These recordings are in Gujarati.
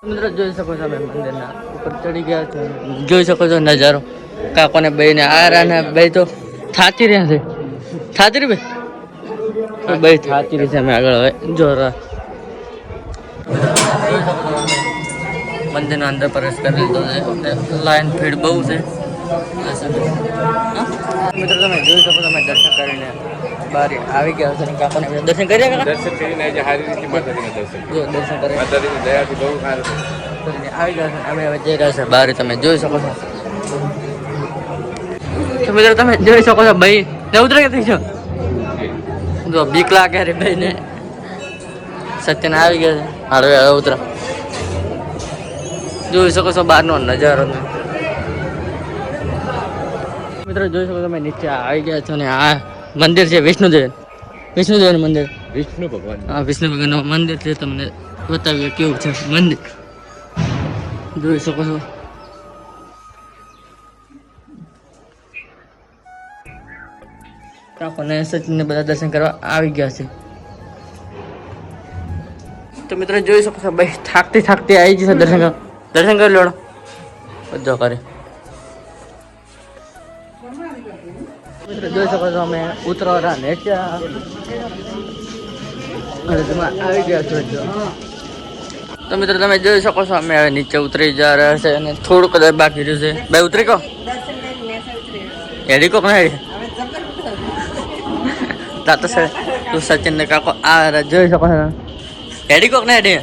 મિત્રો જોઈ શકો છો તમે મંદિરના ઉપર ચડી ગયા છો, જોઈ શકો છો નજારો. કાકોને ભાઈ ને આ ને ભાઈ તો થાતી રહ્યા છે, થાતી રહી ભાઈ, ભાઈ થાતી રહી છે. અમે આગળ હવે જોરા મંદિરના અંદર પ્રવેશ કરી લીધો છે. લાઈન ભીડ બહુ છે. મિત્રો તમે જોઈ શકો તમે દર્શન કરીને બહાર આવી ગયા છો. કાકોને દર્શન કર્યા, દર્શન કરીને આજે સારી રીતે માતાજીના દર્શન દર્શન કરી માતાજીની દયાથી બહુ સારું આવી ગયા છે. અમે હવે જઈ રહ્યા છે બહાર, તમે જોઈ શકો છો. તો મિત્રો તમે જોઈ શકો છો ભાઈ ને ઉતરે થઈ છો, જો બીક લાગે રે ભાઈ ને. સત્યને આવી ગયા છે, હાડવે હવે ઉતરા. જોઈ શકો છો બહારનો નજારો. મિત્રો જોઈ શકો તમે નીચે આવી ગયા છો ને આ મંદિર છે વિષ્ણુદેવ મંદિર. વિષ્ણુ ભગવાન, હા વિષ્ણુ ભગવાનનું મંદિર છે. તમને બતાવીએ કેવું છે મંદિર, જોઈ શકો છો. કાકોને સચિનને બધા દર્શન કરવા આવી ગયા છે. તો મિત્રો જોઈ શકો છો ભાઈ થાકતી આવી જશે. દર્શન કરી લેડો બધો કરે. મિત્રો જોઈ શકો છો અમે ઉતરવાના નીચે આવી ગયા છો. તો મિત્રો તમે જોઈ શકો છો અમે હવે નીચે ઉતરી જા રહ્યા છે અને થોડું કદાચ બાકી રહ્યું છે. ભાઈ ઉતરી કહો હેડી કોક ના હેડી તાતો સર તું સચિન ને કાકો આ જોઈ શકો છો. હેડી કોક ના હેડી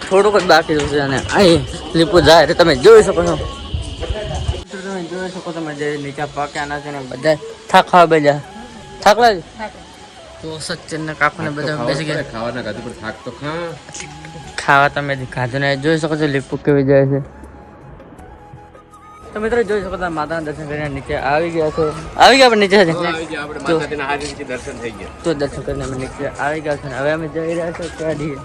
થોડુંક જ બાકી રહ્યું છે અને અહીં લીપું જાય તમે જોઈ શકો છો. તમે જોઈ શકો તમે જે નીચે પાક્યા છે ને બધા થાક ખાવા બેજા થાક લાગે. તો સચિન ને કાકો ને બધા બેસી ગયા ખાવાના ગાદી પર થાક તો ખાવા તમે ખાધું ને જોઈ શકો છો લીપુ કેવી જાય છે. તો મિત્રો જોઈ શકો છો માતાના દર્શન કરીને નીચે આવી ગયા છે. આવી ગયા આપણે નીચે આપણે માતાજીના હાજરી દર્શન થઈ ગયા. તો દર્શન કરીને અમે નીચે આવી ગયા છે. હવે અમે જઈ રહ્યા છીએ કાઢીએ